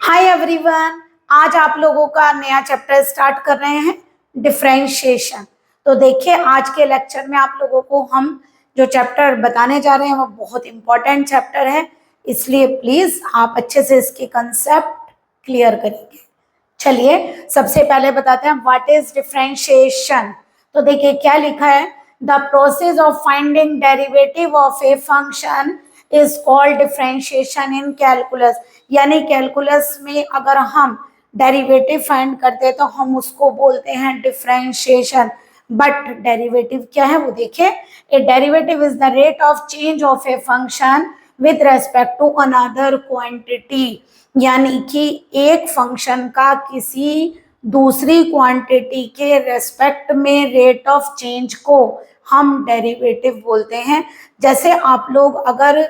Hi everyone, आज आप लोगों का नया चैप्टर स्टार्ट कर रहे हैं डिफरेंशिएशन। तो देखिए, आज के लेक्चर में आप लोगों को हम जो चैप्टर बताने जा रहे हैं वो बहुत इंपॉर्टेंट चैप्टर है, इसलिए प्लीज आप अच्छे से इसके कंसेप्ट क्लियर करेंगे। चलिए सबसे पहले बताते हैं व्हाट इज डिफरेंशिएशन। तो देखिए क्या लिखा है, the process of finding derivative of a function is called differentiation in calculus. यानी कैलकुलस में अगर हम डेरिवेटिव फाइंड करते हैं तो हम उसको बोलते हैं डिफरेंशिएशन। बट डेरिवेटिव क्या है वो देखिए, a derivative is the rate of change of a function with respect to another quantity. यानी कि एक फंक्शन का किसी दूसरी क्वांटिटी के रेस्पेक्ट में रेट ऑफ चेंज को हम डेरिवेटिव बोलते हैं। जैसे आप लोग अगर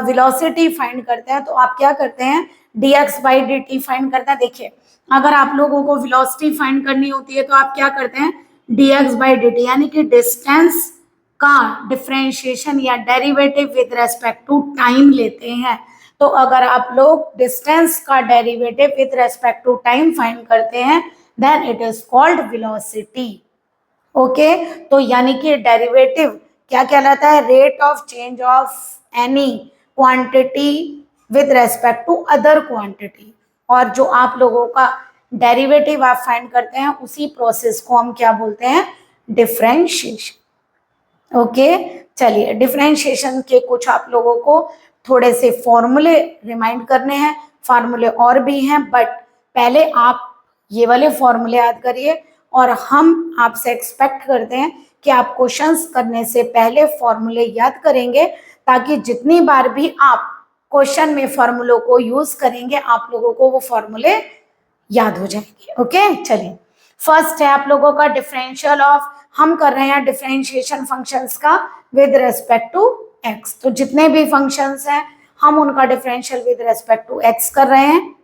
वेलोसिटी फाइंड करते हैं तो आप क्या करते हैं, dx by D T find करते हैं। देखिए अगर आप लोगों को वेलोसिटी फाइंड करनी होती है तो आप क्या करते हैं, dx बाई डी टी, यानी कि डिस्टेंस का डिफरेंशिएशन या derivative with respect to time लेते हैं। तो अगर आप लोग डिस्टेंस का derivative with respect to time find करते हैं then it is called velocity. Okay, तो यानी कि डेरिवेटिव क्या कहलाता है, rate of change of any quantity with respect to other quantity. और जो आप लोगों का डेरिवेटिव आप फाइंड करते हैं उसी प्रोसेस को हम क्या बोलते हैं, डिफरेंशिएशन। ओके, चलिए डिफरेंशिएशन के कुछ आप लोगों को थोड़े से फॉर्मूले रिमाइंड करने हैं। फार्मूले और भी हैं बट पहले आप ये वाले फॉर्मूले याद करिए और हम आपसे एक्सपेक्ट करते हैं कि आप क्वेश्चंस करने से पहले फॉर्मूले याद करेंगे, ताकि जितनी बार भी आप क्वेश्चन में फॉर्मूलों को यूज करेंगे आप लोगों को वो फॉर्मूले याद हो जाएंगे। ओके, चलिए फर्स्ट है आप लोगों का डिफरेंशियल ऑफ, हम कर रहे हैं डिफरेंशिएशन फंक्शंस का विद रेस्पेक्ट टू एक्स। तो जितने भी फंक्शंस हैं हम उनका differential with respect to x कर रहे हैं।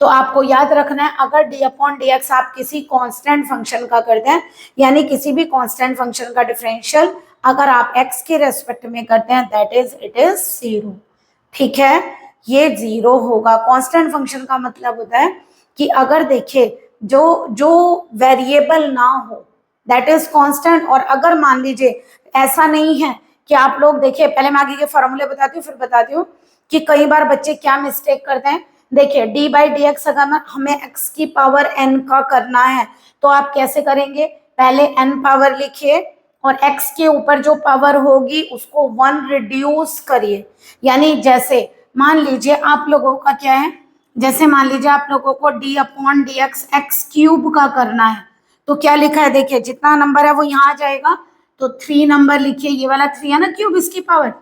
तो आपको याद रखना है, अगर डी अपॉन डी एक्स आप किसी कांस्टेंट फंक्शन का करते हैं, यानी किसी भी कांस्टेंट फंक्शन का डिफरेंशियल अगर आप एक्स के रेस्पेक्ट में करते हैं that is it is zero. ठीक है, ये जीरो होगा। कांस्टेंट फंक्शन का मतलब होता है कि अगर देखिए जो वेरिएबल ना हो दैट इज कांस्टेंट। और अगर मान लीजिए ऐसा नहीं है कि आप लोग देखिए, पहले मैं आगे के फॉर्मूले बताती हूँ फिर बताती हूँ कि कई बार बच्चे क्या मिस्टेक करते हैं। देखिए डी बाई डी एक्स अगर हमें एक्स की पावर एन का करना है तो आप कैसे करेंगे, पहले एन पावर लिखिए और एक्स के ऊपर जो पावर होगी उसको वन रिड्यूस करिए। यानी जैसे मान लीजिए आप लोगों का क्या है, जैसे मान लीजिए आप लोगों को d upon D x x cube का करना है तो क्या लिखा है, देखिए जितना नंबर है वो यहाँ आ जाएगा। तो 3 नंबर लिखिए, ये वाला 3 है ना क्यूब, इसकी पावर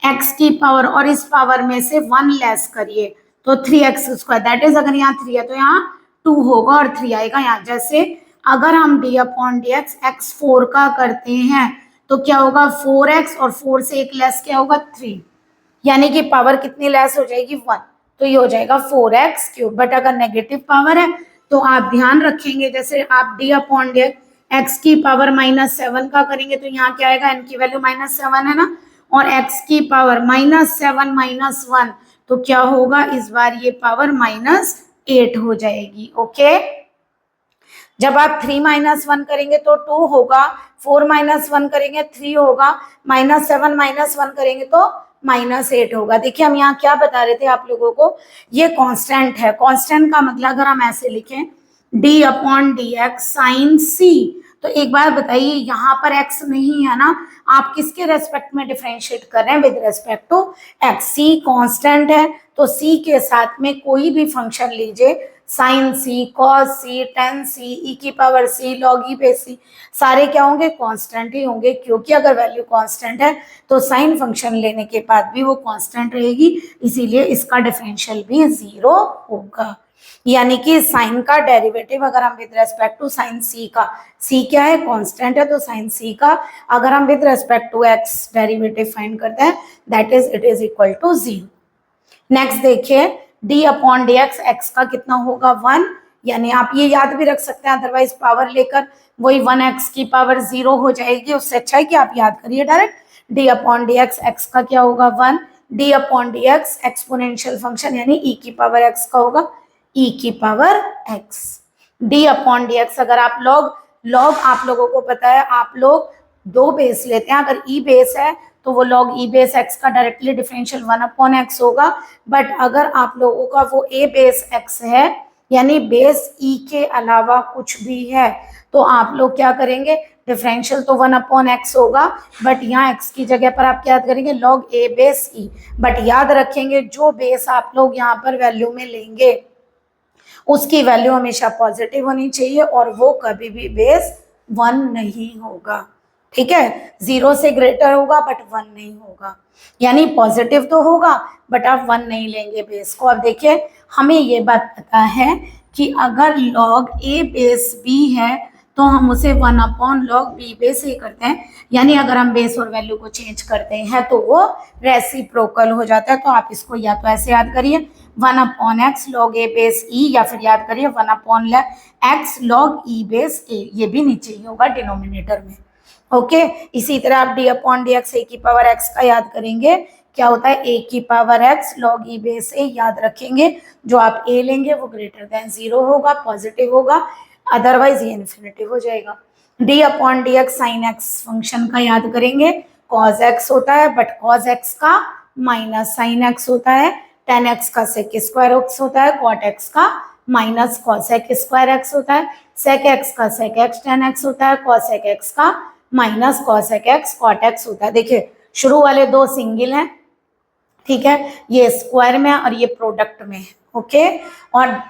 एक्स की पावर और इस पावर में से 1 लेस करिए तो 3x स्क्वायर दैट इज, अगर यहाँ 3 है तो यहाँ 2 होगा और 3 आएगा यहाँ। जैसे अगर हम D upon D x x 4 का करते हैं तो क्या होगा 4x और 4 से एक लेस क्या होगा 3, यानी कि पावर कितनी लेस हो जाएगी 1, तो ये हो जाएगा 4x क्यूब। बट अगर नेगेटिव पावर है तो आप ध्यान रखेंगे, जैसे आप डी अपॉन डी एक्स की पावर -7 का करेंगे तो यहाँ क्या आएगा, n की वैल्यू -7 है ना, और x की पावर -7 -1 तो क्या होगा, इस बार ये पावर -8 हो जाएगी। ओके, जब आप 3 -1 करेंगे तो 2 होगा, 4 -1 करेंगे 3 होगा, -7 -1 करेंगे तो -8 होगा। देखिए हम यहाँ क्या बता रहे थे आप लोगों को, ये कांस्टेंट है। कांस्टेंट का मतलब अगर हम ऐसे लिखें D upon D X sine C, तो एक बार बताइए यहाँ पर x नहीं है ना, आप किसके रेस्पेक्ट में डिफरेंशिएट कर रहे हैं, with respect to x। c constant है तो c के साथ में कोई भी फंक्शन लीजिए, साइन सी, कॉस सी, टेन सी, ई की पावर सी, लॉग ई पे सी, सारे क्या होंगे, कांस्टेंट ही होंगे। क्योंकि अगर वैल्यू कांस्टेंट है तो साइन फंक्शन लेने के बाद भी वो कांस्टेंट रहेगी, इसीलिए इसका डिफरेंशियल भी 0 होगा। यानी कि साइन का डेरिवेटिव अगर हम विद रेस्पेक्ट टू साइन सी का, सी क्या है कांस्टेंट है, तो साइन सी का अगर हम with respect to X derivative find करते हैं that is it is equal to 0। Next देखिए D upon D x, x का कितना होगा 1, यानी आप ये याद भी रख सकते हैं, अदरवाइज पावर लेकर वही 1x की पावर 0 हो जाएगी। उससे अच्छा है कि आप याद करिए direct D upon D x, x का क्या होगा 1, D upon D x exponential function यानी ई की पावर एक्स का होगा, ई की power x. D upon D x अगर आप लॉग आप लोगों को पता है, आप लोग दो बेस लेते हैं, अगर ई बेस है तो वो लॉग ई बेस एक्स का डायरेक्टली डिफरेंशियल 1 अपॉन एक्स होगा। बट अगर आप लोगों का वो ए बेस एक्स है यानी बेस ई के अलावा कुछ भी है तो आप लोग क्या करेंगे, डिफरेंशियल तो 1 अपॉन एक्स होगा, बट यहाँ एक्स की जगह पर आप क्या करेंगे, log A base E. But याद रखेंगे जो बेस आप लोग यहाँ पर वैल्यू में लेंगे उसकी वैल्यू हमेशा पॉजिटिव होनी चाहिए और वो कभी भी बेस 1 नहीं होगा। ठीक है, 0 से ग्रेटर होगा बट 1 नहीं होगा, यानी पॉजिटिव तो होगा बट आप 1 नहीं लेंगे बेस को। अब देखिए हमें ये बात पता है कि अगर लॉग ए बेस बी है तो हम उसे 1 अपॉन लॉग बी बेस ए करते हैं, यानी अगर हम बेस और वैल्यू को चेंज करते हैं तो वो रेसिप्रोकल हो जाता है। तो आप इसको या तो ऐसे याद करिए 1 upon X log A base E, या फिर याद करिए 1 upon X log E base A, ये भी नीचे ही होगा डिनोमिनेटर में। ओके, इसी तरह आप डी अपॉन डी एक्स ए की पावर एक्स का याद करेंगे, क्या होता है ए की power X log E base A, याद रखेंगे जो आप ए लेंगे वो ग्रेटर देन 0 होगा, पॉजिटिव होगा, अदरवाइज ये इन्फिनिटी हो जाएगा। D upon D X sine x function का याद करेंगे, कॉज एक्स होता है बट कॉज एक्स का माइनस साइन एक्स होता है, टेन एक्स का सेक स्क्वायर एक्स होता है, कॉट एक्स का माइनस कॉसेक स्क्वायर एक्स होता है, सेक एक्स का सेक एक्स टेन एक्स होता है, कॉसेक एक्स का minus cosec x cot x होता है। देखिए शुरू वाले दो सिंगल हैं, ठीक है, ये स्क्वायर में है और ये प्रोडक्ट में है। ओके, और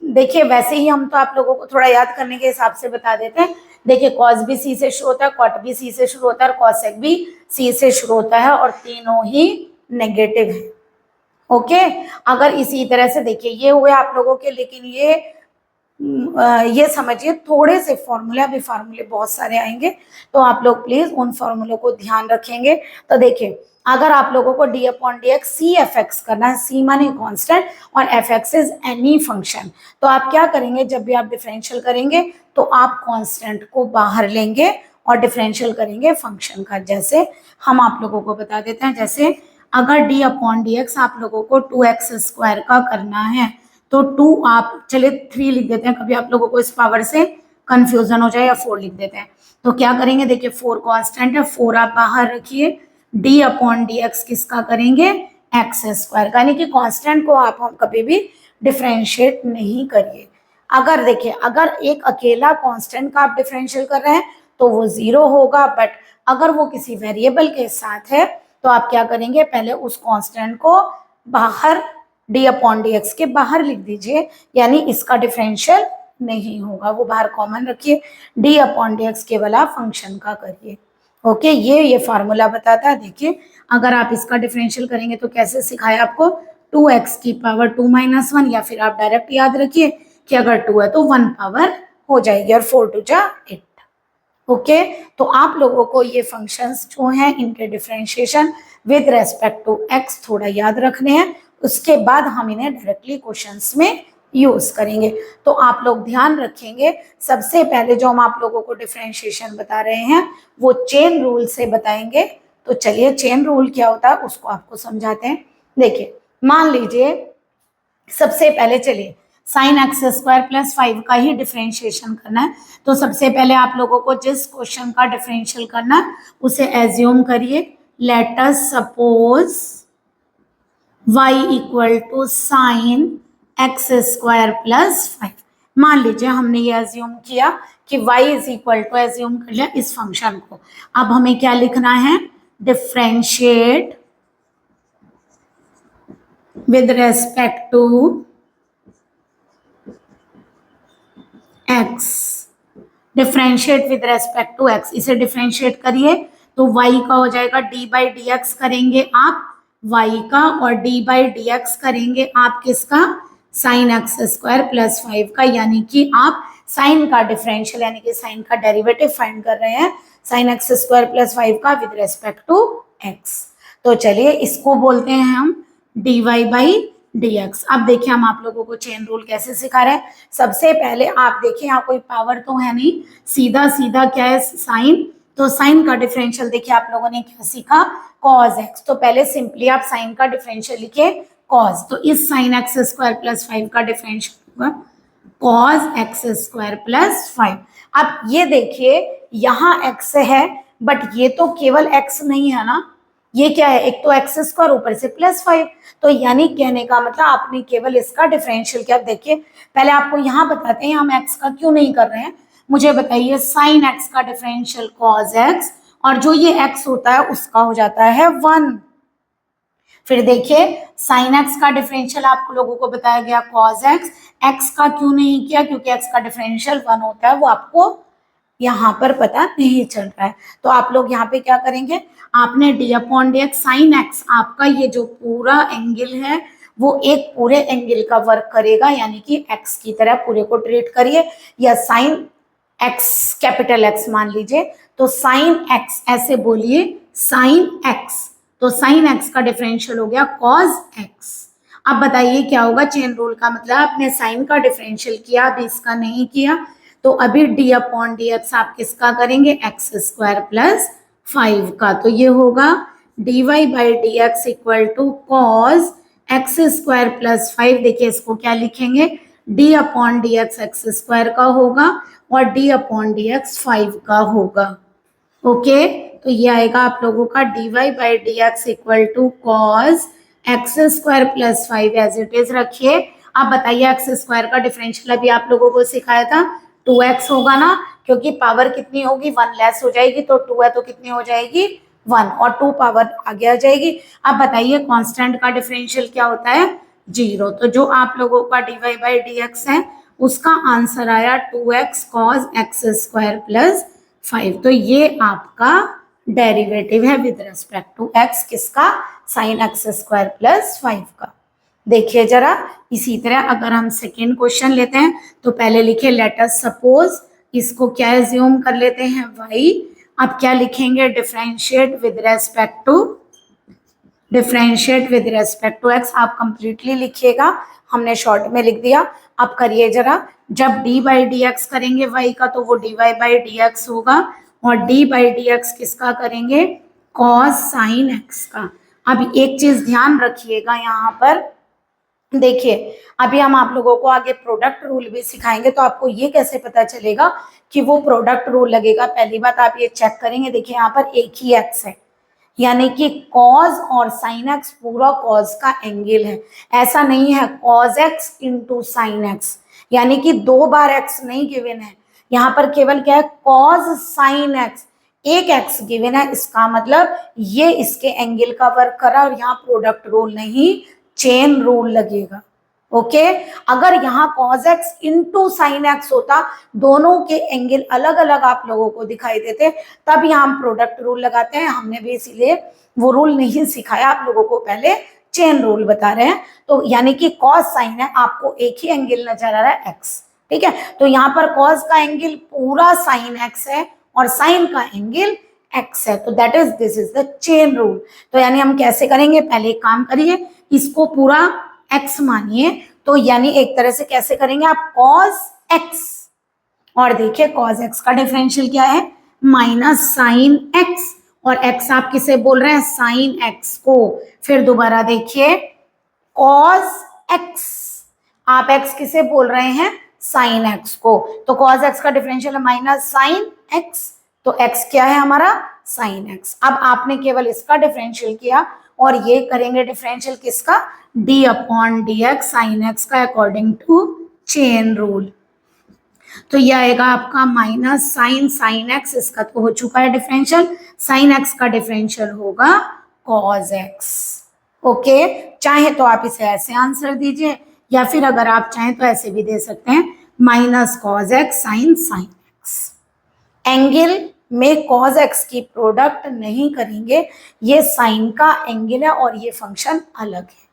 देखिए वैसे ही हम तो आप लोगों को थोड़ा याद करने के हिसाब से बता देते हैं। देखिए कॉस भी सी से शुरू होता है, कॉट भी सी से शुरू होता है और कॉसेक भी सी से शुरू होता है और तीनों ही नेगेटिव है। ओके, अगर इसी तरह से देखिए ये हुए आप लोगों के, लेकिन ये समझिए थोड़े से फॉर्मूले, अभी फार्मूले बहुत सारे आएंगे तो आप लोग प्लीज उन फॉर्मूलों को ध्यान रखेंगे। तो देखिए अगर आप लोगों को d upon D x c f x करना है, सी माने कांस्टेंट और f x is any function, तो आप क्या करेंगे, जब भी आप डिफरेंशियल करेंगे तो आप कांस्टेंट को बाहर लेंगे और डिफरेंशियल करेंगे फंक्शन का। जैसे हम आप लोगों को बता देते हैं, जैसे अगर डी अपॉन डी एक्स आप लोगों को 2x स्क्वायर का करना है तो 2 आप चले 3 लिख देते हैं, कभी आप लोगों को इस पावर से कंफ्यूजन हो जाए, या 4 लिख देते हैं। तो क्या करेंगे, देखिए 4 कांस्टेंट है, 4 आप बाहर रखिए, डी अपॉन डी एक्स किसका करेंगे, एक्स स्क्वायर का, यानी कि कांस्टेंट को आप हम कभी भी डिफरेंशिएट नहीं करिए। अगर देखिए अगर एक अकेला कांस्टेंट का आप डिफरेंशियल कर रहे हैं तो वो 0 होगा, बट अगर वो किसी वेरिएबल के साथ है तो आप क्या करेंगे, पहले उस कांस्टेंट को बाहर डी अपॉन डी एक्स के बाहर लिख दीजिए, यानी इसका डिफरेंशियल नहीं होगा, वो बाहर कॉमन रखिए, डी अपॉन डी एक्स केवल आप फंक्शन का करिए। ओके, ये फार्मूला बताता है। देखिए अगर आप इसका डिफरेंशियल करेंगे तो कैसे सिखाया आपको, 2x की पावर 2 माइनस 1, या फिर आप डायरेक्ट याद रखिए कि अगर 2 है तो 1 पावर हो जाएगी और 4 2 जा 8। ओके, तो आप लोगों को ये फंक्शंस जो हैं इनके differentiation with respect to x थोड़ा याद रखने हैं, उसके बाद हम इन्हें डायरेक्टली क्वेश्चंस में यूज करेंगे। तो आप लोग ध्यान रखेंगे, सबसे पहले जो हम आप लोगों को डिफरेंशिएशन बता रहे हैं वो चेन रूल से बताएंगे। तो चलिए चेन रूल क्या होता है उसको आपको समझाते हैं। देखिए मान लीजिए सबसे पहले चलिए साइन एक्स स्क्वायर प्लस 5 का ही डिफरेंशिएशन करना है, तो सबसे पहले आप लोगों को जिस क्वेश्चन का डिफरेंशियल करना है उसे एज्यूम करिए, let us suppose y equal to sine x square plus 5। मान लीजिए हमने ये एज्यूम किया कि y is equal to, assume कर लिया इस फंक्शन को। अब हमें क्या लिखना है, differentiate with respect to x, differentiate with respect to x, इसे डिफरेंशिएट करिए तो y का हो जाएगा d बाई डी एक्स करेंगे आप y का, और d बाई डी एक्स करेंगे आप किसका, साइन एक्स स्क्वायर प्लस 5 का, यानी कि आप साइन का डिफरेंशियल यानी कि साइन का डेरिवेटिव फाइंड कर रहे हैं, साइन एक्स स्क्वायर प्लस 5 का विद रेस्पेक्ट टू x। तो चलिए इसको बोलते हैं हम dy बाई dx। अब देखिए हम आप लोगों को चेन रूल कैसे सिखा रहे हैं। सबसे पहले आप देखिए यहाँ कोई पावर तो है नहीं, सीधा सीधा क्या है, साइन तो साइन का डिफरेंशियल देखिए आप लोगों ने क्या सीखा, कॉज एक्स। तो पहले सिंपली आप साइन का डिफरेंशियल लिखे कॉज, तो इस साइन एक्स स्क्वायर प्लस 5 का डिफरेंशियल होगा कॉज एक्स स्क्वायर प्लस 5। अब ये देखिए यहाँ एक्स है, बट ये तो केवल एक्स नहीं है ना, ये क्या है, एक तो एक्स स्क्वायर ऊपर से प्लस 5, तो यानी कहने का मतलब आपने केवल इसका डिफरेंशियल किया। देखिए पहले आपको यहाँ बताते हैं हम एक्स का क्यों नहीं कर रहे हैं, मुझे बताइए साइन एक्स का डिफरेंशियल कॉज एक्स, और जो ये एक्स होता है उसका हो जाता है 1। फिर देखिए साइन एक्स का डिफरेंशियल आप लोगों को बताया गया कॉज एक्स, एक्स का क्यों नहीं किया, क्योंकि एक्स का डिफरेंशियल 1 होता है, वो आपको यहाँ पर पता नहीं चल रहा है। तो आप लोग यहाँ पे क्या करेंगे, आपने D upon D X, sine x आपका ये जो पूरा एंगल है वो एक पूरे एंगल का वर्क करेगा, यानी कि एक्स की तरह पूरे को ट्रीट करिए, या साइन एक्स कैपिटल एक्स मान लीजिए, तो साइन एक्स ऐसे बोलिए साइन एक्स, तो साइन एक्स का डिफरेंशियल हो गया कॉज एक्स। अब बताइए क्या होगा, चेन रूल का मतलब आपने साइन का डिफरेंशियल किया, अभी इसका नहीं किया, तो अभी डी अपॉन डी एक्स आप किसका करेंगे, एक्स स्क्वायर प्लस 5 का, तो ये होगा d y by d x equal to cos x square plus 5। देखिए इसको क्या लिखेंगे, d upon D x x square का होगा और डी अपॉन डी एक्स 5 का होगा। ओके, तो ये आएगा आप लोगों का d y by d x equal to cos x square plus 5 as it is रखिए। आप बताइए एक्स स्क्वायर का डिफरेंशियल अभी आप लोगों को सिखाया था 2x होगा ना, क्योंकि पावर कितनी होगी 1 लेस हो जाएगी, तो 2 है तो कितनी हो जाएगी 1, और 2 पावर आगे आ जाएगी। अब बताइए कांस्टेंट का डिफरेंशियल क्या होता है 0, तो जो आप लोगों का d y by d x है उसका आंसर आया 2x cause x square plus 5। तो ये आपका डेरिवेटिव है विद रिस्पेक्ट टू x, किसका, साइन एक्स स्क्वायर प्लस 5 का। देखिए जरा इसी तरह अगर हम सेकेंड क्वेश्चन लेते हैं, तो पहले लिखे लेट अस सपोज, इसको क्या एज्यूम कर लेते हैं y। अब क्या लिखेंगे, differentiate with respect to x। आप कंप्लीटली लिखिएगा, हमने शॉर्ट में लिख दिया। अब करिए जरा, जब d बाई डी एक्स करेंगे y का, तो वो d y by d x होगा, और d बाई डी एक्स किसका करेंगे, कॉस साइन x का। अब एक चीज ध्यान रखिएगा यहाँ पर, देखिए अभी हम आप लोगों को आगे प्रोडक्ट रूल भी सिखाएंगे, तो आपको ये कैसे पता चलेगा कि वो प्रोडक्ट रूल लगेगा। पहली बात आप ये चेक करेंगे, देखिए यहाँ पर एक ही एक्स है, यानी कि कॉज और साइन एक्स पूरा कॉज का एंगल है, ऐसा नहीं है cos x into sine x, यानी कि 2 बार एक्स नहीं गिवन है, यहाँ पर केवल क्या है कॉज साइन एक्स, एक एक्स गिवन है, इसका मतलब ये इसके एंगल का वर्क करा, और यहाँ प्रोडक्ट रूल नहीं चेन रूल लगेगा। ओके, अगर यहाँ cos x into sine x होता, दोनों के एंगल अलग अलग आप लोगों को दिखाई देते, तब यहाँ हम प्रोडक्ट रूल लगाते हैं। हमने भी इसीलिए वो रूल नहीं सिखाया आप लोगों को, पहले चेन रूल बता रहे हैं। तो यानी कि कॉज साइन है, आपको एक ही एंगल नजर आ रहा है एक्स, ठीक है, तो यहाँ पर कॉज का एंगल पूरा साइन एक्स है और साइन का एंगल एक्स है, तो that is this is the chain rule. तो यानी हम कैसे करेंगे, पहले एक काम करिए, इसको पूरा x मानिए, तो यानी एक तरह से कैसे करेंगे आप cos x, और देखिए cos x का डिफरेंशियल क्या है माइनस साइन x, और x आप किसे बोल रहे हैं साइन x को। फिर दोबारा देखिए cos x, आप x किसे बोल रहे हैं साइन x को, तो cos x का डिफरेंशियल है माइनस साइन x, तो x क्या है हमारा साइन x। अब आपने केवल इसका डिफरेंशियल किया, और ये करेंगे डिफरेंशियल किसका, d upon D X sine x का अकॉर्डिंग टू चेन रूल। तो ये आएगा आपका माइनस साइन एक्स, इसका तो हो चुका है डिफरेंशियल, साइन एक्स का डिफरेंशियल होगा कॉज एक्स। ओके, चाहे तो आप इसे ऐसे आंसर दीजिए, या फिर अगर आप चाहें तो ऐसे भी दे सकते हैं minus cos x sine x. Angle में कॉज एक्स की प्रोडक्ट नहीं करेंगे, ये साइन का एंगल है और ये फंक्शन अलग है,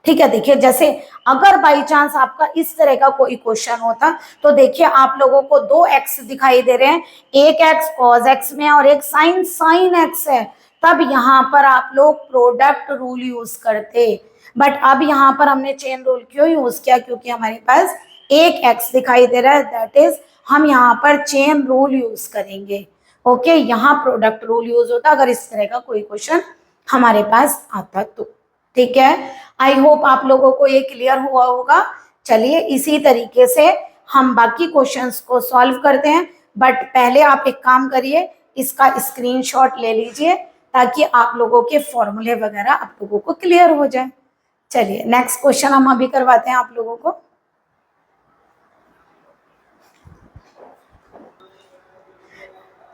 ठीक है। देखिए जैसे अगर बाई चांस आपका इस तरह का कोई क्वेश्चन होता, तो देखिए आप लोगों को 2 एक्स दिखाई दे रहे हैं, एक एक्स कॉज एक्स में और एक साइन एक्स है, तब यहाँ पर आप लोग प्रोडक्ट रूल यूज करते, बट अब यहाँ पर हमने चेन रूल क्यों यूज किया, क्योंकि हमारे पास एक एक्स दिखाई दे रहा है, दैट इज हम यहाँ पर चेन रूल यूज करेंगे। ओके, यहाँ प्रोडक्ट रूल यूज होता अगर इस तरह का कोई क्वेश्चन हमारे पास आता तो। ठीक है, आई होप आप लोगों को ये क्लियर हुआ होगा। चलिए इसी तरीके से हम बाकी क्वेश्चंस को सॉल्व करते हैं, बट पहले आप एक काम करिए, इसका स्क्रीनशॉट ले लीजिए ताकि आप लोगों के फॉर्मूले वगैरह आप लोगों को क्लियर हो जाए। चलिए नेक्स्ट क्वेश्चन हम अभी करवाते हैं आप लोगों को।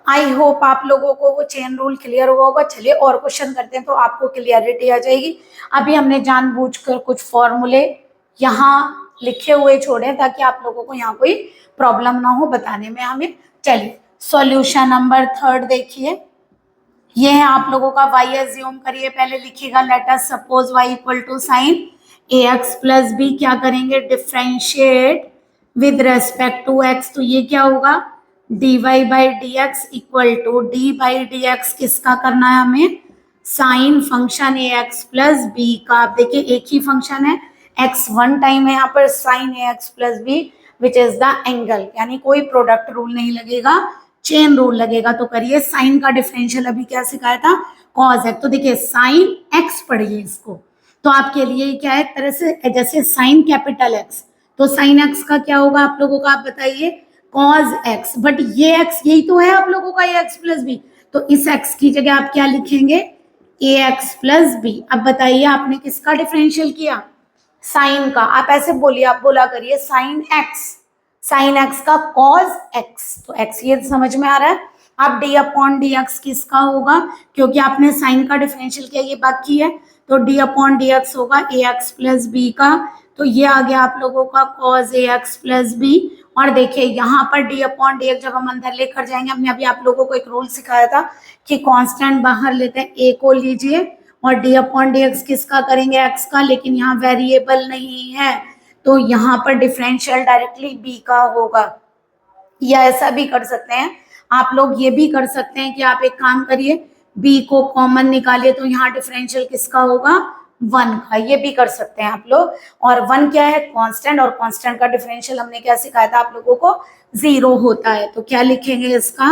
आई होप आप लोगों को वो चेन रूल क्लियर हुआ होगा। चलिए और क्वेश्चन करते हैं तो आपको क्लियरिटी आ जाएगी। अभी हमने जानबूझकर कुछ फॉर्मूले यहाँ लिखे हुए छोड़े ताकि आप लोगों को यहाँ कोई प्रॉब्लम ना हो बताने में हमें। चलिए सॉल्यूशन नंबर 3 देखिए, ये है आप लोगों का y एज्यूम करिए, पहले लिखिएगा let us suppose y equal to sine ax plus b, क्या करेंगे डिफरेंशिएट विद रेस्पेक्ट टू x, तो ये क्या होगा dy by d x equal to d by d x, किसका करना है हमें sine function ax plus b का। आप देखिए एक ही फंक्शन है, x वन टाइम है यहाँ पर sine ax plus b which is the angle, यानी कोई प्रोडक्ट रूल नहीं लगेगा, चेन रूल लगेगा। तो करिए साइन का डिफरेंशियल अभी क्या सिखाया था कॉस एक्स, तो देखिए साइन एक्स पढ़िए इसको, तो आपके लिए क्या है एक तरह से जैसे साइन कैपिटल एक्स, तो साइन एक्स का क्या होगा आप लोगों का, आप बताइए कॉस एक्स, बट ये एक्स यही तो है आप लोगों का ये एक्स प्लस बी, तो इस एक्स की जगह आप क्या लिखेंगे ए एक्स प्लस बी। अब बताइए आपने किसका डिफरेंशियल किया साइन का, आप ऐसे बोलिए, आप बोला करिए साइन एक्स का कॉस एक्स, तो एक्स ये समझ में आ रहा है। अब डी अपॉन डी एक्स किसका होगा, क्योंकि आपने साइन का डिफरेंशियल किया ये बाकी है, तो डी अपॉन डी एक्स होगा ए एक्स प्लस बी का, तो ये आ गया आप लोगों का cos A x plus B. और देखिए यहाँ पर डी अपॉन डी एक्स जब हम अंदर लेकर जाएंगे, हमने अभी आप लोगों को एक रूल सिखाया था कि कांस्टेंट बाहर लेते हैं, ए को लीजिए और डी अपॉन डी एक्स किसका करेंगे एक्स का, लेकिन यहाँ वेरिएबल नहीं है तो यहाँ पर डिफरेंशियल डायरेक्टली बी का होगा। या ऐसा भी कर सकते हैं आप लोग, ये भी कर सकते हैं कि आप एक काम करिए b को कॉमन निकालिए, तो यहाँ डिफरेंशियल किसका होगा 1 का, ये भी कर सकते हैं आप लोग। और 1 क्या है कांस्टेंट, और कांस्टेंट का डिफरेंशियल हमने क्या सिखाया था आप लोगों को 0 होता है, तो क्या लिखेंगे इसका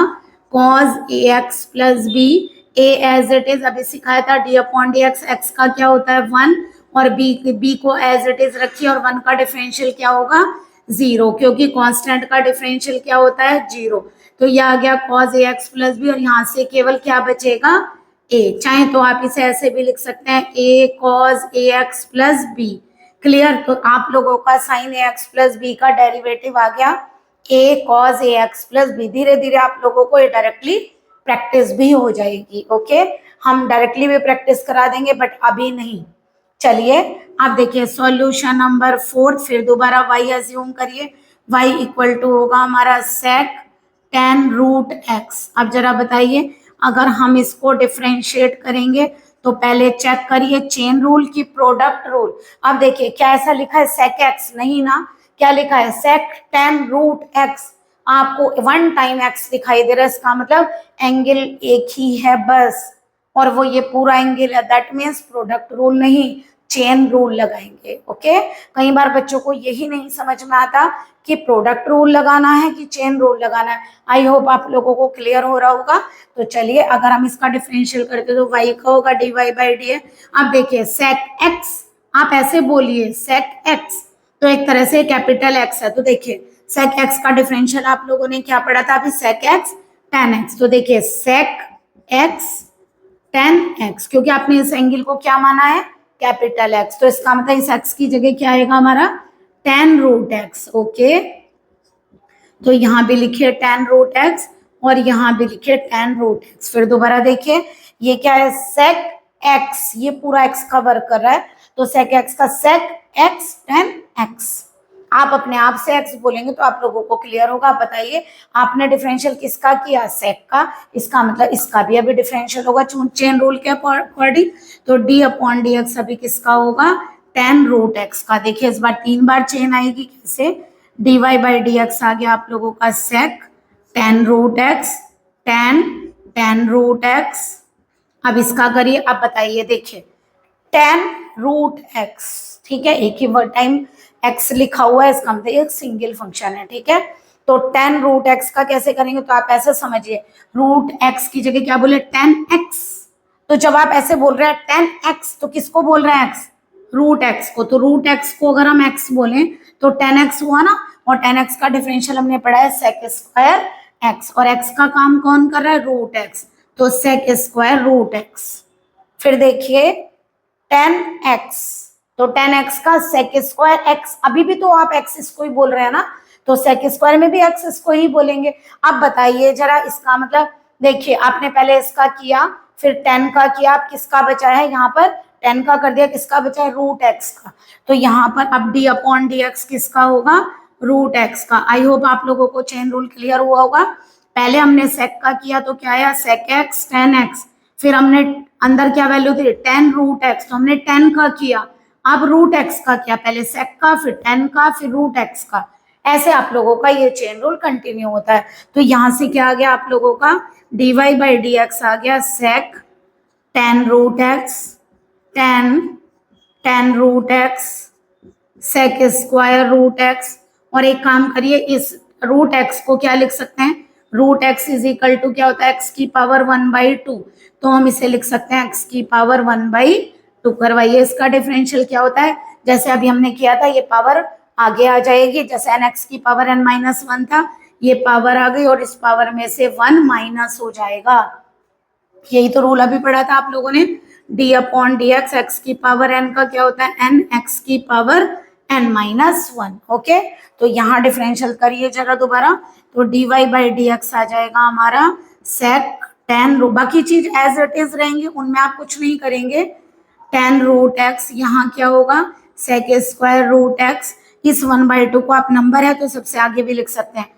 cos ax plus b, a as it is अभी सिखाया था d upon D x, x का क्या होता है 1 और b को एज इट इज रखिए, और 1 का डिफरेंशियल क्या होगा 0, क्योंकि कांस्टेंट का डिफरेंशियल क्या होता है 0, तो ये आ गया cos ax प्लस बी, और यहाँ से केवल क्या बचेगा a, चाहे तो आप इसे ऐसे भी लिख सकते हैं a cos ax plus b, clear. तो आप लोगों का sin ax प्लस बी का डेरिवेटिव आ गया a cos ax plus b. धीरे धीरे आप लोगों को ये डायरेक्टली प्रैक्टिस भी हो जाएगी। ओके, हम डायरेक्टली भी प्रैक्टिस करा देंगे बट अभी नहीं। चलिए आप देखिए सॉल्यूशन नंबर 4, फिर दोबारा y अज्यूम करिए, y इक्वल टू होगा हमारा sec tan रूट x। अब जरा बताइए अगर हम इसको डिफरेंशिएट करेंगे तो पहले चेक करिए चेन रूल की प्रोडक्ट रूल। अब देखिए क्या ऐसा लिखा है sec x, नहीं ना, क्या लिखा है sec tan रूट x, आपको 1 टाइम x दिखाई दे रहा है, इसका मतलब एंगल एक ही है बस, और वो ये पूरा एंगल है, दैट मीन्स प्रोडक्ट रूल नहीं चेन रूल लगाएंगे। ओके, कई बार बच्चों को यही नहीं समझ में आता कि प्रोडक्ट रूल लगाना है कि चेन रूल लगाना है। आई होप आप लोगों को क्लियर हो रहा होगा। तो चलिए अगर हम इसका डिफरेंशियल करते तो y का होगा dy बाई डी। अब देखिए sec x, आप ऐसे बोलिए sec x, तो एक तरह से कैपिटल x है, तो देखिए sec x का डिफरेंशियल आप लोगों ने क्या पढ़ा था अभी sec x tan x, तो देखिए sec x tan x, क्योंकि आपने इस एंगल को क्या माना है कैपिटल x, तो इसका मतलब इस x की जगह क्या आएगा हमारा tan रूट x। ओके, तो यहाँ भी लिखिए tan रूट x और यहाँ भी लिखिए tan रूट x। फिर दोबारा देखिए ये क्या है sec x, ये पूरा x का वर्क कर रहा है, तो sec x का sec x tan x, आप अपने आप से x बोलेंगे तो आप लोगों को क्लियर होगा। आप बताइए आपने डिफरेंशियल किसका किया sec का, इसका मतलब इसका भी अभी डिफरेंशियल होगा चेन रूल के अकॉर्डिंग, तो d अपॉन डी एक्स अभी किसका होगा tan रूट x का। देखिए इस बार 3 बार चेन आएगी, कैसे dy बाई डी एक्स आ गया आप लोगों का sec tan root x tan root x। अब इसका करिए, अब बताइए देखिए tan रूट x, ठीक है, एक ही वर्ड टाइम x लिखा हुआ है, इसका मतलब एक सिंगल फंक्शन है, ठीक है। तो 10 रूट एक्स का कैसे करेंगे, तो आप ऐसे समझिए, रूट एक्स की जगह क्या बोले 10x। तो जब आप ऐसे बोल रहे हैं 10x, तो किसको बोल रहे हैं x, रूट एक्स को। तो रूट एक्स को अगर हम x बोलें तो 10x हुआ ना, और 10x का डिफरेंशियल हमने पढ़ा है sec स्क्वायर x, और x का काम कौन कर रहा है, रूट x, तो sec स्क्वायर रूट x। फिर देखिए 10x, तो 10x का sec स्क्वायर x, अभी भी तो आप x इसको ही बोल रहे हैं ना, तो sec स्क्वायर में भी x इसको ही बोलेंगे। अब बताइए जरा इसका मतलब, देखिए आपने पहले इसका किया, फिर 10 का किया, अब किसका बचा है यहाँ पर, 10 का कर दिया, किसका बचा है, रूट x का। तो यहाँ पर अब d अपॉन डी एक्स किसका होगा, रूट x का। आई होप आप लोगों को चेन रूल क्लियर हुआ होगा। पहले हमने sec का किया तो क्या आया, sec x 10x, फिर हमने अंदर क्या वैल्यू थी 10 रूट एक्स, तो हमने 10 का किया, अब रूट एक्स का किया, पहले sec का, फिर 10 का, फिर रूट एक्स का। ऐसे आप लोगों का ये चेन रूल कंटिन्यू होता है। तो यहां से क्या आ गया आप लोगों का, dy बाई डी एक्स आ गया sec 10 root x, 10 root x, sec square root x. और एक काम करिए, इस रूट एक्स को क्या लिख सकते हैं, root x is equal to क्या होता है, एक्स की पावर 1/2, तो हम इसे लिख सकते हैं एक्स की पावर 1/2। करवाइए इसका डिफरेंशियल क्या होता है, जैसे अभी हमने किया था, ये पावर आगे आ जाएगी, जैसे एन एक्स की पावर n-1 था, ये पावर आ गई और इस पावर में से 1 माइनस हो जाएगा। यही तो रूल अभी पढ़ा था आप लोगों ने, d upon D x, x की पावर n का क्या होता है, n एक्स की पावर n-1। ओके, तो यहाँ डिफरेंशियल करिए जरा दोबारा, तो dy बाई डी एक्स आ जाएगा हमारा sec 10, बाकी चीज एज इट इज रहेंगी, उनमें आप कुछ नहीं करेंगे। 10 रूट एक्स, यहाँ क्या होगा sec स्क्वायर रूट एक्स, इस 1/2 को आप नंबर है तो सबसे आगे भी लिख सकते हैं,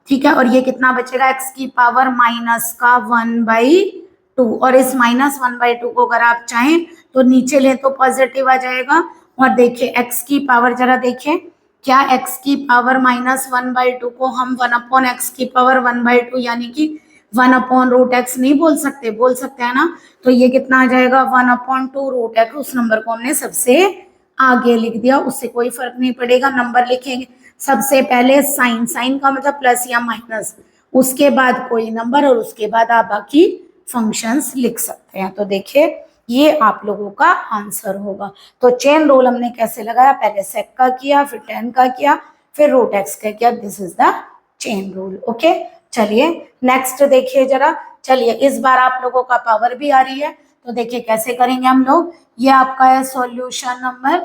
ठीक है। और ये कितना बचेगा, x की पावर माइनस का 1/2, और इस -1/2 को अगर आप चाहें तो नीचे ले तो पॉजिटिव आ जाएगा। और देखिए x की पावर जरा देखिए, क्या x की पावर -1/2 को हम 1 अपॉन एक्स की पावर 1/2 यानी कि 1 अपॉन रूट एक्स नहीं बोल सकते, बोल सकते हैं ना, तो ये कितना आ जाएगा 1 अपॉन 2 रूट एक्स, उस नंबर को हमने सबसे आगे लिख दिया, उससे कोई फर्क नहीं पड़ेगा, नंबर लिखेंगे सबसे पहले साइन, साइन का मतलब प्लस या माइनस, उसके बाद कोई नंबर, और उसके बाद आप बाकी फंक्शंस लिख सकते हैं। तो देखिए ये आप लोगों का आंसर होगा। तो चेन रूल हमने कैसे लगाया, पहले सेक का किया, फिर 10 का किया, फिर रूट एक्स का किया, this is the chain rule. Okay, चलिए नेक्स्ट देखिए जरा, चलिए इस बार आप लोगों का पावर भी आ रही है, तो देखिए कैसे करेंगे हम लोग। ये आपका है सॉल्यूशन नंबर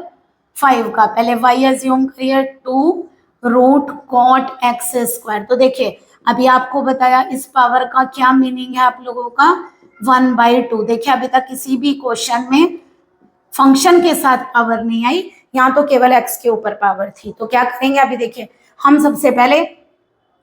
5 का, पहले y एज्यूम करिए 2 रूट कॉट एक्स स्क्वायर। तो देखिए अभी आपको बताया इस पावर का क्या मीनिंग है आप लोगों का, 1/2। देखिए अभी तक किसी भी क्वेश्चन में फंक्शन के साथ पावर नहीं आई, यहाँ तो केवल x के ऊपर पावर थी। तो क्या करेंगे अभी देखिए, हम सबसे पहले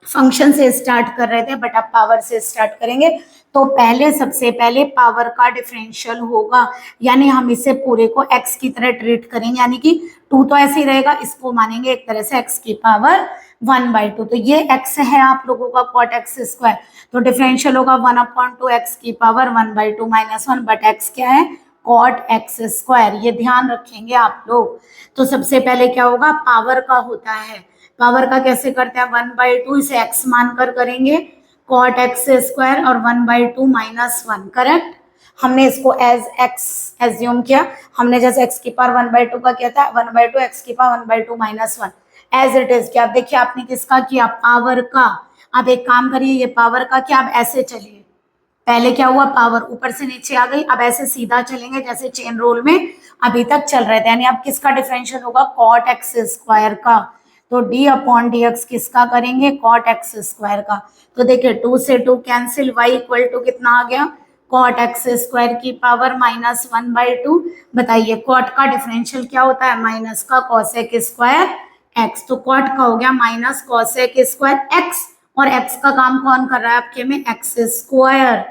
फंक्शन से स्टार्ट कर रहे थे बट अब पावर से स्टार्ट करेंगे। तो पहले सबसे पहले पावर का डिफरेंशियल होगा, यानी हम इसे पूरे को x की तरह ट्रीट करेंगे, यानी कि 2 तो ऐसे ही रहेगा, इसको मानेंगे एक तरह से x की पावर 1/2। तो ये x है आप लोगों का कॉट एक्स स्क्वायर, तो डिफरेंशियल होगा 1/2 x की पावर 1/2 -1, बट x क्या है, कॉट एक्स स्क्वायर, ये ध्यान रखेंगे आप लोग। तो सबसे पहले क्या होगा, पावर का होता है, पावर का कैसे करते हैं, 1/2 इसे x मानकर करेंगे, कॉट एक्स स्क्वायर और 1/2 -1, करेक्ट। हमने इसको एज x एज्यूम किया, हमने जैसे x की पावर 1/2 का किया था, 1/2 x की पावर 1/2 -1 एज इट इज किया। अब देखिए आपने किसका किया, पावर का। अब एक काम करिए, ये पावर का क्या, अब ऐसे चलिए, पहले क्या हुआ, पावर ऊपर से नीचे आ गई, अब ऐसे सीधा चलेंगे जैसे चेन रूल में अभी तक चल रहे थे, यानी अब किसका डिफरेंशियल होगा, कॉट एक्स स्क्वायर का। तो d अपॉन डी एक्स किसका करेंगे, कॉट एक्स स्क्वायर का। तो देखिए 2 से 2 कैंसिल, y इक्वल टू कितना आ गया, कॉट एक्स स्क्वायर की पावर -1/2। बताइए कॉट का डिफरेंशियल क्या होता है, माइनस का कॉसेक स्क्वायर एक्स, तो कॉट का हो गया माइनस कॉसेक स्क्वायर एक्स, और एक्स का काम कौन कर रहा है आपके में, एक्स स्क्वायर।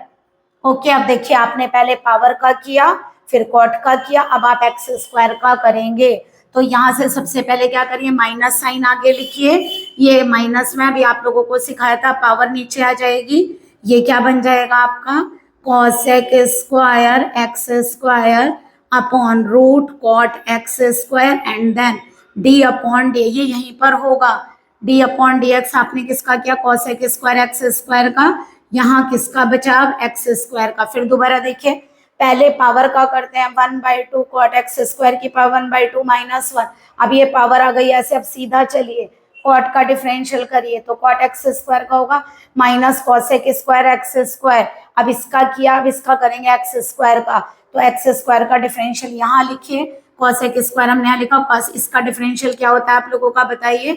ओके, अब देखिए आपने पहले पावर का किया, फिर कॉट का किया, अब आप एक्स स्क्वायर का करेंगे। तो यहाँ से सबसे पहले क्या करिए, माइनस साइन आगे लिखिए, ये माइनस में अभी आप लोगों को सिखाया था, पावर नीचे आ जाएगी, ये क्या बन जाएगा आपका, cosec square x square upon root cot x square, and then d upon d, ये यहीं पर होगा, डी अपॉन डी एक्स आपने किसका किया, कॉसेक स्क्वायर एक्स स्क्वायर का, यहाँ किसका बचा अब एक्स स्क्वायर का। फिर दोबारा देखिए, पहले पावर का करते हैं 1/2 कॉट एक्स स्क्वायर की पावर 1/2 -1। अब ये पावर आ गई ऐसे, अब सीधा चलिए कॉट का डिफरेंशियल करिए तो कॉट एक्स स्क्वायर का होगा minus cosec square x square. अब इसका किया, अब इसका करेंगे एक्स स्क्वायर का, तो एक्स स्क्वायर का डिफरेंशियल यहाँ लिखिए, कॉसेक स्क्वायर हमने यहाँ लिखा, कॉस इसका डिफरेंशियल क्या होता है आप लोगों का बताइए,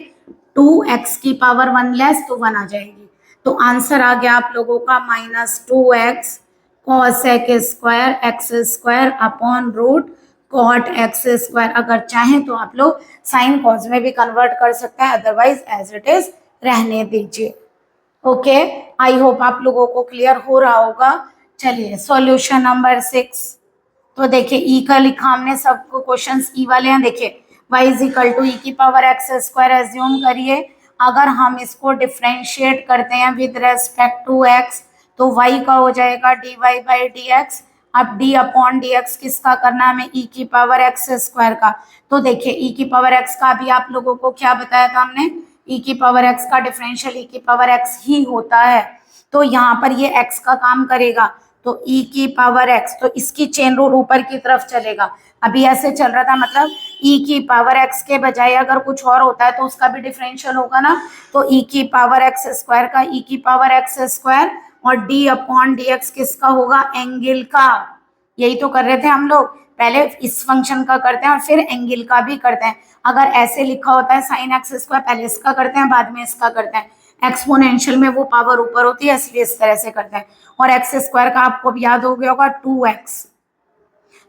2x की पावर 1 लेस तो 1 आ जाएगी। तो आंसर आ गया आप लोगों का -2x cosec square x square upon root cot x square. अगर चाहें तो आप लोग साइन कॉस में भी कन्वर्ट कर सकते हैं, अदरवाइज एज इट इज रहने दीजिए। ओके, आई होप आप लोगों को क्लियर हो रहा होगा। चलिए सॉल्यूशन नंबर 6, तो देखिए ई का लिखा हमने, सबको क्वेश्चंस ई वाले हैं। देखिए y इज इक्वल टू ई की पावर एक्स स्क्वायर एज्यूम करिए, अगर हम इसको डिफ्रेंशिएट करते हैं विद रेस्पेक्ट टू x तो y का हो जाएगा dy बाई डी एक्स। अब d अपॉन डी एक्स किसका करना है हमें, e की पावर एक्स स्क्वायर का। तो देखिए e की पावर x का भी आप लोगों को क्या बताया था हमने, e की पावर x का डिफरेंशियल e की पावर x ही होता है, तो यहाँ पर ये x का काम करेगा, तो e की पावर x, तो इसकी चेन रूल ऊपर की तरफ चलेगा। अभी ऐसे चल रहा था, मतलब e की पावर x के बजाय अगर कुछ और होता है तो उसका भी डिफरेंशियल होगा ना, तो e की पावर x स्क्वायर का e की पावर x स्क्वायर, और d अपॉन डी एक्स किसका होगा, एंगल का। यही तो कर रहे थे हम लोग, पहले इस फंक्शन का करते हैं और फिर एंगल का भी करते हैं। अगर ऐसे लिखा होता है साइन एक्स स्क्वायर, पहले इसका करते हैं बाद में इसका करते हैं, एक्सपोनेंशियल में वो पावर ऊपर होती है इसलिए इस तरह से करते हैं। और एक्स स्क्वायर का आपको याद हो गया होगा 2x,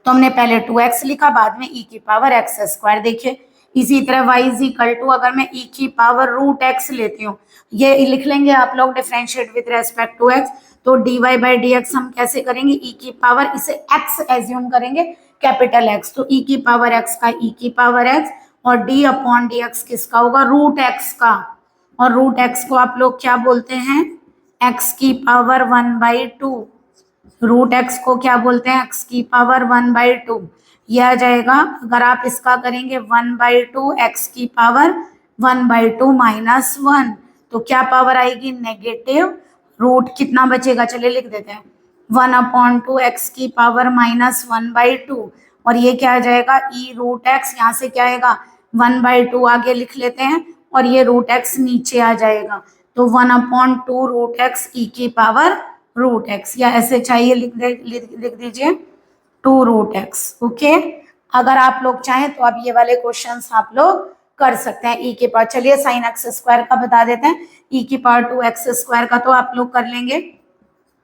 तो हमने पहले 2x लिखा बाद में e की पावर x स्क्वायर। देखिए इसी तरह y इज इक्वल टू, अगर मैं e की पावर रूट x लेती हूँ, ये लिख लेंगे आप लोग differentiate with respect to x, तो dy बाई डी एक्स हम कैसे करेंगे, e की पावर, इसे x एज्यूम करेंगे कैपिटल X, तो e की पावर x का e की पावर x, और d अपॉन डी एक्स किसका होगा, रूट x का, और रूट x को आप लोग क्या बोलते हैं, x की पावर 1/2, रूट एक्स को क्या बोलते हैं, एक्स की पावर 1/2। यह आ जाएगा, अगर आप इसका करेंगे 1/2 एक्स की पावर 1/2 -1, तो क्या पावर आएगी, नेगेटिव, रूट कितना बचेगा, चलिए लिख देते हैं 1/2 एक्स की पावर -1/2, और ये क्या आ जाएगा ई रूट एक्स, यहाँ से क्या आएगा 1/2 आगे लिख लेते हैं, और ये रूट एक्स नीचे आ जाएगा, तो 1/2 रूट एक्स ई की पावर रूट एक्स, या ऐसे चाहिए लिख दीजिए 2 रूट एक्स। ओके, अगर आप लोग चाहें तो अब ये वाले क्वेश्चंस आप लोग कर सकते हैं ई के पावर। चलिए साइन एक्स स्क्वायर का बता देते हैं, ई की पावर 2x स्क्वायर का तो आप लोग कर लेंगे।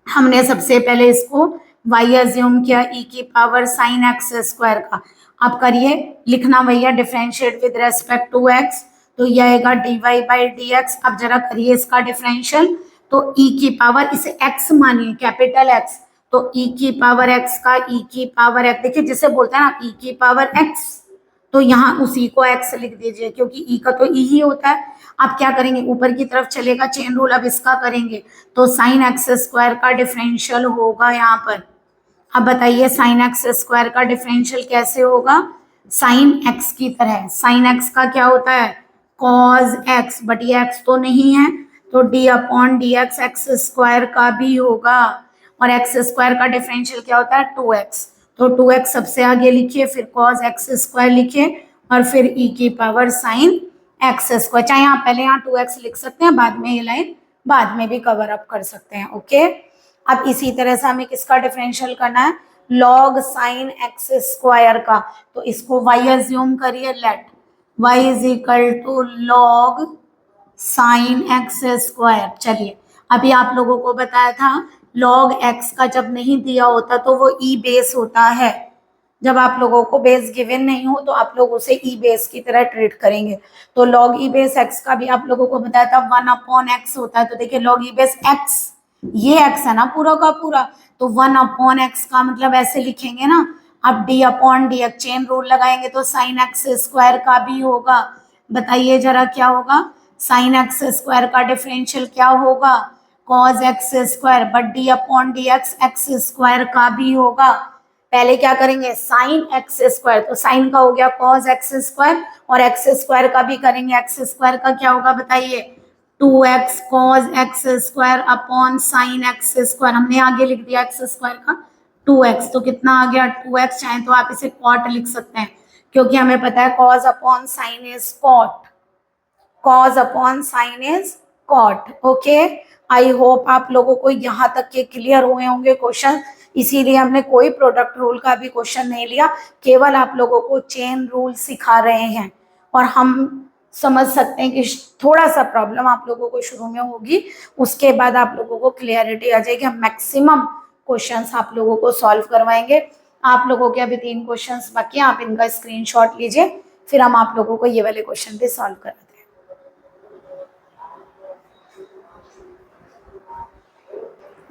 हमने सबसे पहले इसको y एज्यूम किया ई की पावर साइन एक्स स्क्वायर का। अब करिए, लिखना भैया differentiate with respect to x, तो ये आएगा dy बाई डी एक्स। अब जरा करिए इसका डिफरेंशियल, तो e की पावर, इसे x मानिए कैपिटल X, तो e की पावर x का e की पावर x, देखिए जिसे बोलते हैं ना e की पावर x, तो यहाँ उसी को x लिख दीजिए क्योंकि e का तो e ही होता है। आप क्या करेंगे, ऊपर की तरफ चलेगा चेन रूल, अब इसका करेंगे तो साइन एक्स स्क्वायर का डिफरेंशियल होगा यहाँ पर। अब बताइए साइन एक्स स्क्वायर का डिफरेंशियल कैसे होगा, साइन एक्स की तरह, साइन एक्स का क्या होता है कॉज एक्स, बट ये एक्स तो नहीं है, तो d upon D x x square का भी होगा, और एक्स स्क्वायर का डिफरेंशियल क्या होता है 2x, तो 2x सबसे आगे लिखिए, फिर cos एक्स स्क्वायर लिखिए, और फिर e की पावर साइन एक्स स्क्वायर। चाहे आप पहले यहाँ 2x लिख सकते हैं, बाद में ये लाइन बाद में भी कवर अप कर सकते हैं। ओके, अब इसी तरह से हमें किसका डिफरेंशियल करना है, लॉग साइन एक्स स्क्वायर का, तो इसको y एज्यूम करिए, let y is equal to log sine x square. चलिए अभी आप लोगों को बताया था लॉग एक्स का जब नहीं दिया होता तो वो ई बेस होता है, जब आप लोगों को बेस गिवन नहीं हो तो आप लोग उसे ई बेस की तरह ट्रीट करेंगे। तो लॉग ई बेस एक्स का भी आप लोगों को बताया था 1/x होता है, तो देखिए लॉग ई बेस एक्स, ये एक्स है ना पूरा का पूरा, तो 1/x का मतलब ऐसे लिखेंगे ना। अब D upon D x chain rule लगाएंगे तो साइन एक्स स्क्वायर का भी होगा। बताइए जरा क्या होगा, साइन एक्स स्क्वायर का डिफरेंशियल क्या होगा cause x square, but D upon D x x square का भी होगा। पहले क्या करेंगे साइन एक्स स्क्वायर, तो साइन का हो गया कॉस एक्स स्क्वायर, और एक्स स्क्वायर का भी करेंगे, एक्स स्क्वायर का क्या होगा बताइए 2x cos x square upon sine x square, हमने आगे लिख दिया एक्स स्क्वायर का 2x, तो कितना आ गया 2x, चाहे तो आप इसे कॉट लिख सकते हैं क्योंकि हमें पता है cos upon sine is cot, cos upon sine is cot. Okay, I hope आप लोगों को यहाँ तक के क्लियर हुए होंगे क्वेश्चन, इसीलिए हमने कोई प्रोडक्ट रूल का भी क्वेश्चन नहीं लिया, केवल आप लोगों को चेन रूल सिखा रहे हैं। और हम समझ सकते हैं कि थोड़ा सा प्रॉब्लम आप लोगों को शुरू में होगी, उसके बाद आप लोगों को क्लियरिटी आ जाएगी। हम मैक्सिमम क्वेश्चंस आप लोगों को सॉल्व करवाएंगे। आप लोगों के अभी 3 क्वेश्चंस बाकी हैं, आप इनका स्क्रीनशॉट लीजिए, फिर हम आप लोगों को ये वाले क्वेश्चन भी सॉल्व कराते हैं।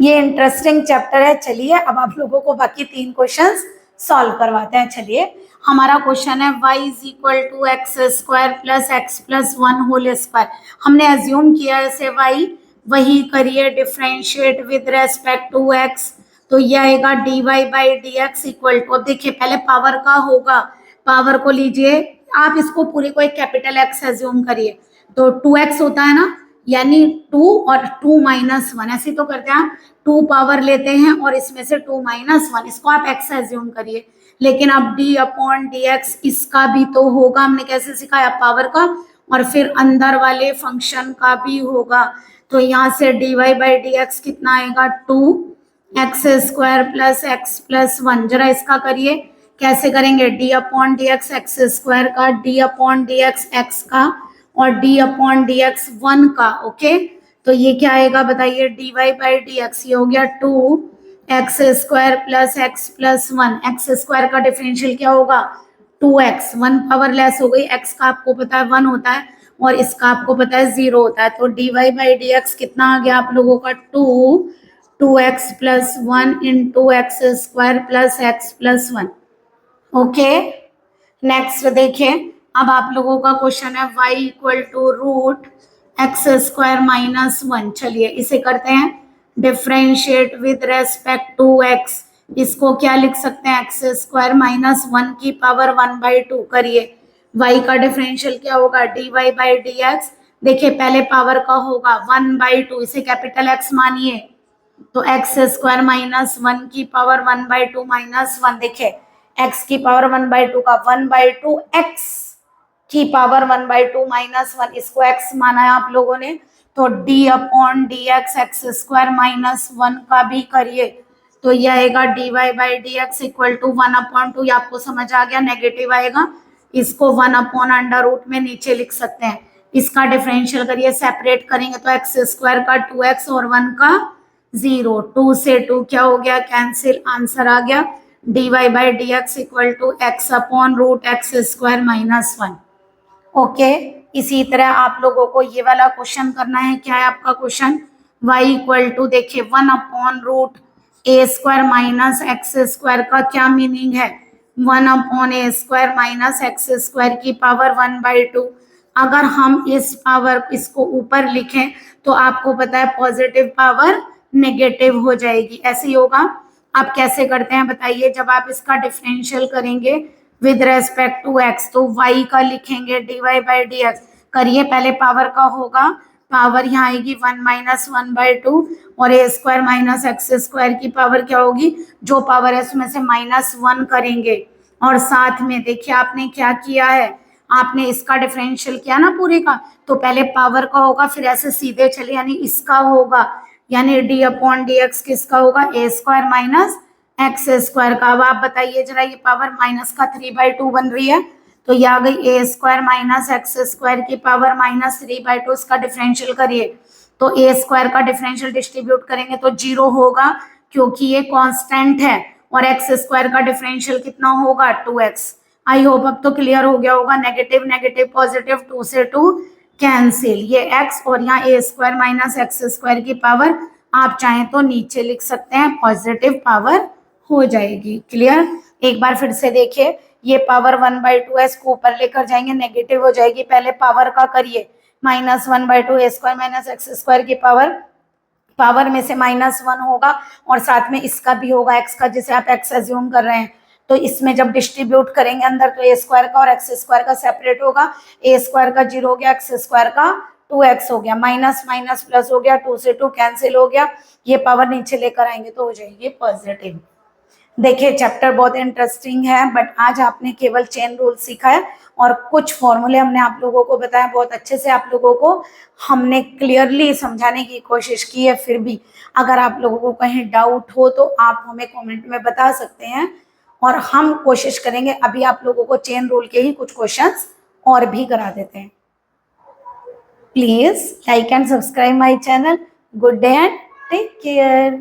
ये इंटरेस्टिंग चैप्टर है। चलिए अब आप लोगों को बाकी 3 क्वेश्चंस सॉल्व करवाते हैं। चलिए हमारा क्वेश्चन है y is equal to x square plus x plus 1 whole square. हमने एज्यूम किया ऐसे y, वही करिए differentiate with respect to x, तो ये आएगा dy by d x equal to, अब देखिए पहले पावर का होगा, पावर को लीजिए आप, इसको पूरे को एक कैपिटल X एज्यूम करिए, तो 2x होता है ना, यानी 2 और 2 माइनस 1, ऐसे तो करते हैं, 2 पावर लेते हैं और इसमें से 2 माइनस 1, इसको आप x एज्यूम करिए। लेकिन अब d अपॉन डी एक्स इसका भी तो होगा, हमने कैसे सिखाया पावर का, और फिर अंदर वाले फंक्शन का भी होगा, तो यहाँ से dy बाई डी एक्स कितना आएगा 2x square plus x plus 1। जरा इसका करिए, कैसे करेंगे, d upon D x x square का, d upon D x x का, और d अपॉन डी एक्स 1 का। ओके, तो ये क्या आएगा बताइए dy बाई डी एक्स, ये हो गया 2x square plus x plus 1, x square का डिफरेंशियल क्या होगा 2x, 1 पावर लेस हो गई, x का आपको पता है 1 होता है और इसका आपको पता है 0 होता है, तो dy बाई डी एक्स कितना आ गया आप लोगों का 2x plus 1 into x square plus x plus 1। Okay, next देखिए, अब आप लोगों का क्वेश्चन है y equal to root x square minus 1। चलिए इसे करते हैं differentiate with respect to x, इसको क्या लिख सकते हैं एक्स स्क्वायर माइनस 1 की पावर 1/2 करिए, y का डिफरेंशियल क्या होगा dy बाई डी एक्स, देखिए पहले पावर का होगा 1/2, इसे कैपिटल X मानिए, तो एक्स स्क्वायर माइनस 1 की पावर 1/2 माइनस 1, देखिए x की पावर 1/2 का 1/2 x की पावर 1/2 माइनस 1, इसको x माना है आप लोगों ने, तो d upon D x x square minus 1 का भी करिए, तो यह आएगा dy by d x equal to 1/2, ये आपको समझ आ गया, नेगेटिव आएगा, इसको 1 अपॉन अंडर रूट में नीचे लिख सकते हैं, इसका डिफरेंशियल करिए, सेपरेट करेंगे तो एक्स स्क्वायर का 2x और 1 का 0, 2 से 2 क्या हो गया कैंसिल, आंसर आ गया dy by d x equal to x upon root x square minus 1। Okay, इसी तरह आप लोगों को ये वाला क्वेश्चन करना है, क्या है आपका क्वेश्चन y इक्वल टू, देखिए 1 अपॉन रूट ए स्क्वायर माइनस एक्स स्क्वायर का क्या मीनिंग है 1 अपॉन ए स्क्वायर माइनस एक्स स्क्वायर की पावर 1/2। अगर हम इस पावर इसको ऊपर लिखें तो आपको पता है पॉजिटिव पावर नेगेटिव हो जाएगी, ऐसे ही होगा। आप कैसे करते हैं बताइए, जब आप इसका डिफरेंशियल करेंगे विद रेस्पेक्ट टू x, तो y का लिखेंगे dy बाई डी एक्स, करिए पहले पावर का होगा, पावर यहाँ आएगी 1 माइनस 1/2 और ए स्क्वायर माइनस एक्स स्क्वायर की पावर क्या होगी, जो पावर है उसमें से -1 करेंगे, और साथ में देखिए आपने क्या किया है, आपने इसका डिफरेंशियल किया ना पूरे का, तो पहले पावर का होगा फिर ऐसे सीधे चले, यानी इसका होगा, यानी d अपॉन डी एक्स किसका होगा ए स्क्वायर माइनस एक्स स्क्वायर का। अब आप बताइए जरा, ये पावर माइनस का 3/2 बन रही है, तो ये आ गई ए स्क्वायर माइनस एक्स स्क्वायर की पावर -3/2, इसका डिफरेंशियल करिए, तो ए स्क्वायर का डिफरेंशियल डिस्ट्रीब्यूट करेंगे तो 0 होगा क्योंकि ये कांस्टेंट है, और एक्स स्क्वायर का डिफरेंशियल कितना होगा 2x। आई होप अब तो क्लियर हो गया होगा, नेगेटिव नेगेटिव पॉजिटिव 2 से 2 कैंसिल, ये x और यहाँ ए स्क्वायर माइनस एक्स स्क्वायर की पावर आप चाहें तो नीचे लिख सकते हैं, पॉजिटिव पावर हो जाएगी। क्लियर, एक बार फिर से देखिए, ये पावर 1/2 इसको ऊपर लेकर जाएंगे, नेगेटिव हो जाएगी, पहले पावर का करिए -1/2 ए स्क्वायर माइनस एक्स स्क्वायर की पावर पावर में से -1 होगा और साथ में इसका भी होगा एक्स का, जिसे आप एक्स एज्यूम कर रहे हैं। तो इसमें जब डिस्ट्रीब्यूट करेंगे अंदर तो ए स्क्वायर का और एक्स स्क्वायर का सेपरेट होगा, ए स्क्वायर का 0 हो गया, एक्स स्क्वायर का 2x हो गया, माइनस माइनस प्लस हो गया, 2 से 2 कैंसिल हो गया, ये पावर नीचे लेकर आएंगे तो हो जाएगी पॉजिटिव। देखिए चैप्टर बहुत इंटरेस्टिंग है, बट आज आपने केवल चेन रूल सीखा है और कुछ फॉर्मूले हमने आप लोगों को बताया, बहुत अच्छे से आप लोगों को हमने क्लियरली समझाने की कोशिश की है। फिर भी अगर आप लोगों को कहीं डाउट हो तो आप हमें कमेंट में बता सकते हैं और हम कोशिश करेंगे अभी आप लोगों को चेन रूल के ही कुछ क्वेश्चंस और भी करा देते हैं। Please like and subscribe my channel. Good day and take care.